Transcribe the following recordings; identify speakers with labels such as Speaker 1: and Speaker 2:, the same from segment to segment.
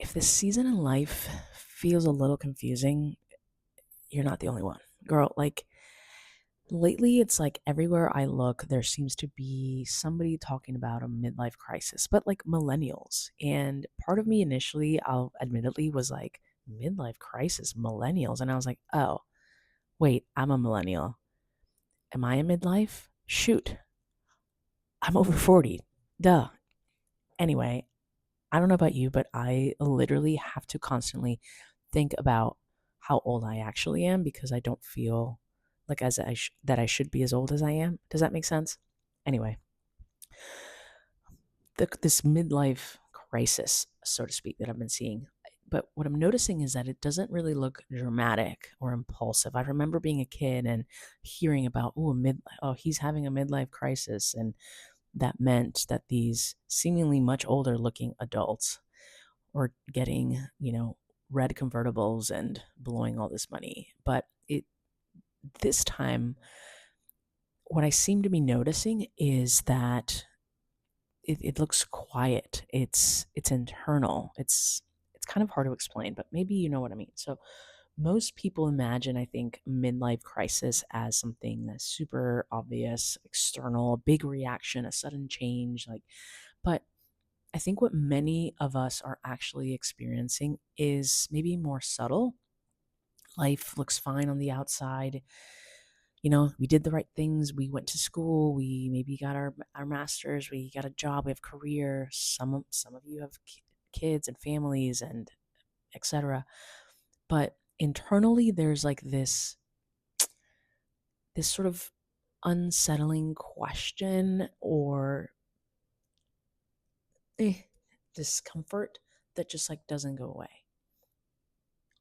Speaker 1: If this season in life feels a little confusing, you're not the only one. Girl, lately it's like everywhere I look, there seems to be somebody talking about a midlife crisis, but like millennials. And part of me initially, I'll admittedly, was like, midlife crisis, millennials. And I was like, oh, wait, I'm a millennial. Am I a midlife? Shoot, I'm over 40. Duh. Anyway, I don't know about you, but I literally have to constantly think about how old I actually am because I don't feel like that I should be as old as I am. Does that make sense? Anyway, this midlife crisis, so to speak, that I've been seeing. But what I'm noticing is that it doesn't really look dramatic or impulsive. I remember being a kid and hearing about, he's having a midlife crisis, and that meant that these seemingly much older looking adults or getting, red convertibles and blowing all this money. But this time, what I seem to be noticing is that it looks quiet. It's internal. It's kind of hard to explain, but maybe you know what I mean. So most people imagine, I think, midlife crisis as something that's super obvious, external, a big reaction, a sudden change, but I think what many of us are actually experiencing is maybe more subtle. Life looks fine on the outside. We did the right things. We went to school. We maybe got our masters. We got a job. We have career. Some of you have kids and families and etc. But internally, there's like this sort of unsettling question or discomfort that just like doesn't go away.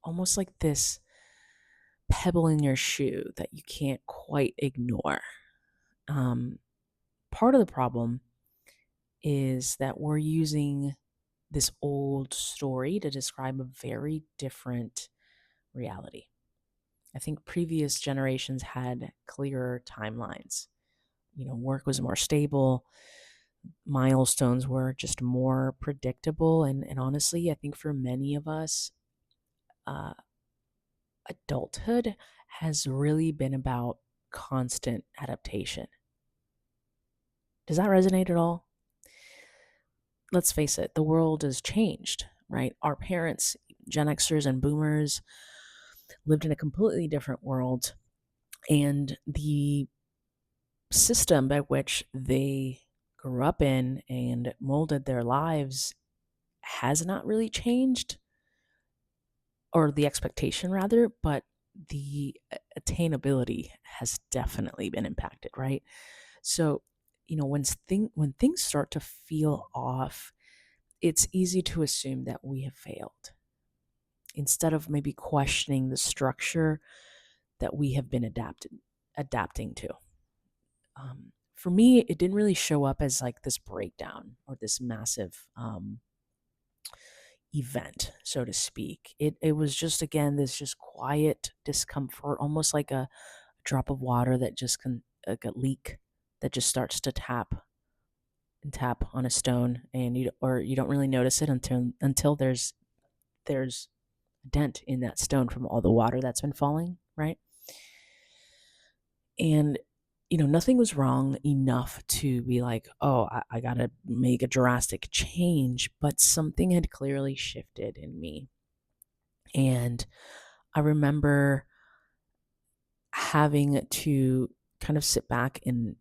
Speaker 1: Almost like this pebble in your shoe that you can't quite ignore. Um, Part of the problem is that we're using this old story to describe a very different reality. I think previous generations had clearer timelines. Work was more stable, milestones were just more predictable. And honestly, I think for many of us, uh, adulthood has really been about constant adaptation. Does that resonate at all? Let's face it, the world has changed, right? Our parents, Gen Xers and boomers, lived in a completely different world, and the system by which they grew up in and molded their lives has not really changed, or the expectation rather, but the attainability has definitely been impacted, right? So, when things start to feel off, it's easy to assume that we have failed instead of maybe questioning the structure that we have been adapting to. For me, it didn't really show up as like this breakdown or this massive event, so to speak. It was just, again, this just quiet discomfort, almost like a drop of water that just can, like a leak that just starts to tap on a stone, and you don't really notice it until there's a dent in that stone from all the water that's been falling, right? And nothing was wrong enough to be like, oh, I gotta make a drastic change, but something had clearly shifted in me. And I remember having to kind of sit back and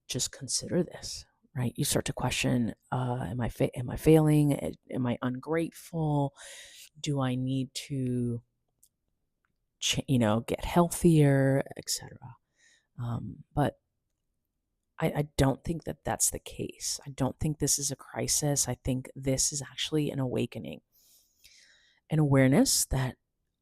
Speaker 1: just consider this, right? You start to question, am I failing? Am I ungrateful? Do I need to get healthier, etc.? But I don't think that that's the case. I don't think this is a crisis. I think this is actually an awakening, an awareness that,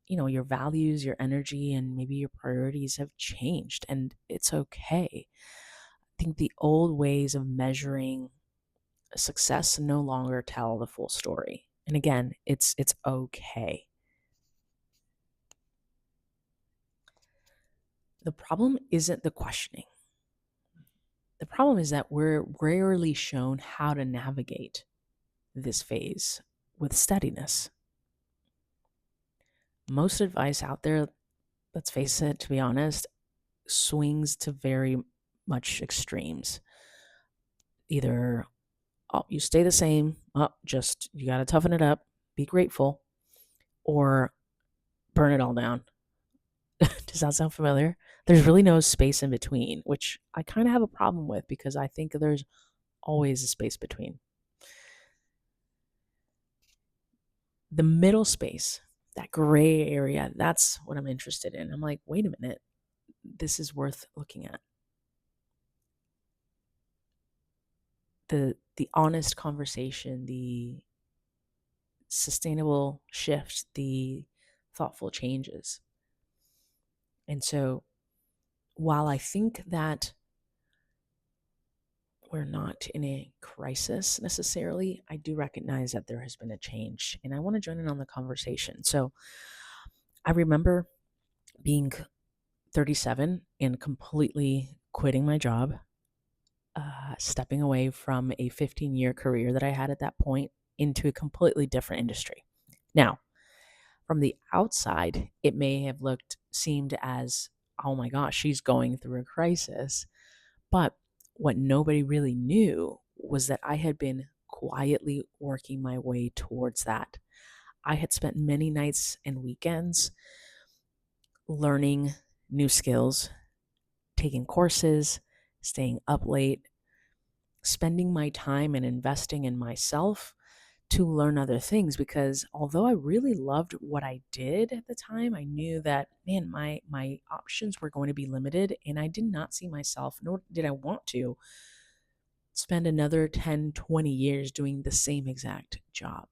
Speaker 1: your values, your energy, and maybe your priorities have changed, and it's okay. I think the old ways of measuring success no longer tell the full story. And again, it's okay. The problem isn't the questioning. The problem is that we're rarely shown how to navigate this phase with steadiness. Most advice out there, let's face it, to be honest, swings to very much extremes. Either you stay the same, just you got to toughen it up, be grateful, or burn it all down. Does that sound familiar? There's really no space in between, which I kind of have a problem with because I think there's always a space between. The middle space, that gray area, that's what I'm interested in. I'm like, wait a minute, this is worth looking at. The honest conversation, the sustainable shift, the thoughtful changes. And so while I think that we're not in a crisis necessarily, I do recognize that there has been a change and I want to join in on the conversation. So I remember being 37 and completely quitting my job, stepping away from a 15-year career that I had at that point into a completely different industry. Now, from the outside, it may have seemed as, oh my gosh, she's going through a crisis. But what nobody really knew was that I had been quietly working my way towards that. I had spent many nights and weekends learning new skills, taking courses, staying up late, spending my time and investing in myself to learn other things, because although I really loved what I did at the time, I knew that, man, my options were going to be limited, and I did not see myself, nor did I want to spend another 10, 20 years doing the same exact job.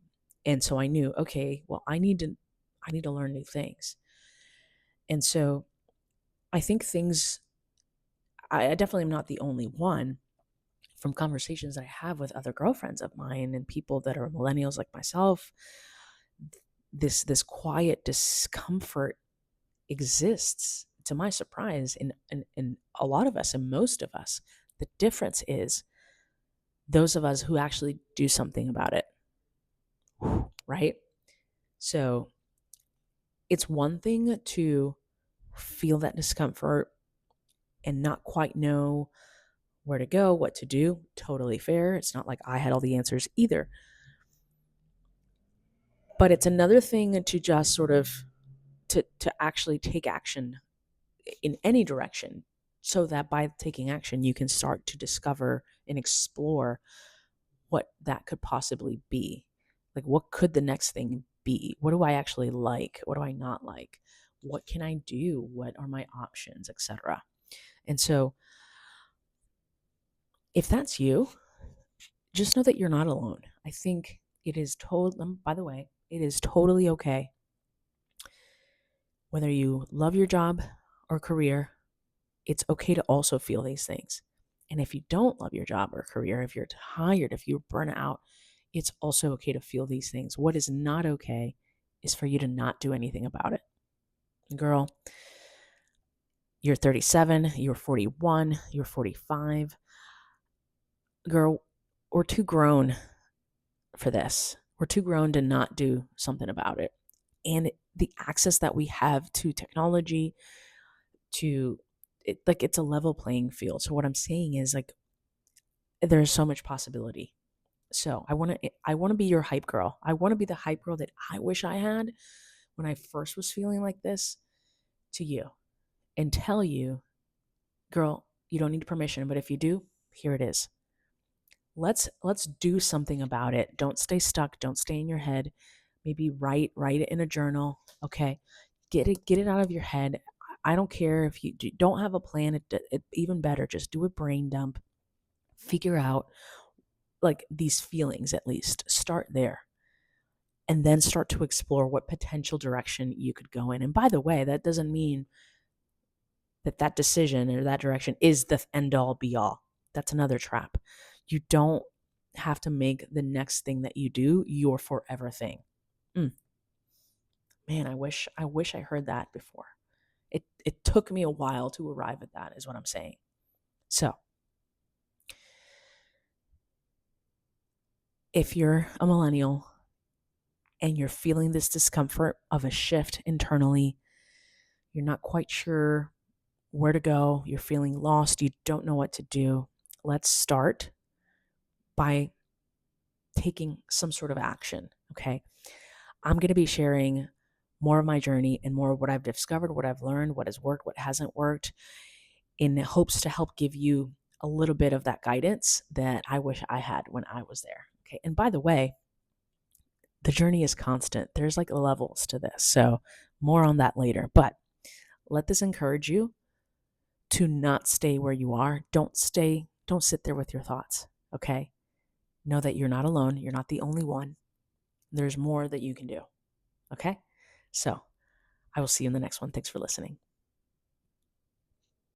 Speaker 1: And so I knew, okay, well, I need to learn new things. And so I think I definitely am not the only one. From conversations that I have with other girlfriends of mine and people that are millennials like myself, this quiet discomfort exists, to my surprise, in a lot of us and most of us. The difference is those of us who actually do something about it, right? So it's one thing to feel that discomfort and not quite know where to go, what to do. Totally fair. It's not like I had all the answers either. But it's another thing to just sort of to actually take action in any direction, so that by taking action you can start to discover and explore what that could possibly be. Like, what could the next thing be? What do I actually like? What do I not like? What can I do? What are my options, etc.? And so if that's you, just know that you're not alone. I think it is by the way, it is totally okay, whether you love your job or career, it's okay to also feel these things. And if you don't love your job or career, if you're tired, if you're burnt out, it's also okay to feel these things. What is not okay is for you to not do anything about it. Girl, you're 37, you're 41, you're 45. Girl, we're too grown for this. We're too grown to not do something about it. And the access that we have to technology, it's a level playing field. So what I'm saying is, like, there's so much possibility. So I want to be your hype girl. I want to be the hype girl that I wish I had when I first was feeling like this, to you, and tell you, girl, you don't need permission, but if you do, here it is. Let's do something about it. Don't stay stuck. Don't stay in your head. Maybe write it in a journal. Okay, get it out of your head. I don't care if you don't have a plan. Even better, just do a brain dump. Figure out, like, these feelings, at least start there, and then start to explore what potential direction you could go in. And by the way, that doesn't mean that decision or that direction is the end all be all. That's another trap. You don't have to make the next thing that you do your forever thing. Man, I wish I heard that before. It took me a while to arrive at that, is what I'm saying. So if you're a millennial and you're feeling this discomfort of a shift internally, you're not quite sure where to go, you're feeling lost, you don't know what to do, let's start by taking some sort of action, okay? I'm going to be sharing more of my journey and more of what I've discovered, what I've learned, what has worked, what hasn't worked, in hopes to help give you a little bit of that guidance that I wish I had when I was there. Okay. And by the way, the journey is constant. There's like levels to this. So more on that later. But let this encourage you to not stay where you are. Don't sit there with your thoughts. Okay. Know that you're not alone. You're not the only one. There's more that you can do. Okay. So I will see you in the next one. Thanks for listening.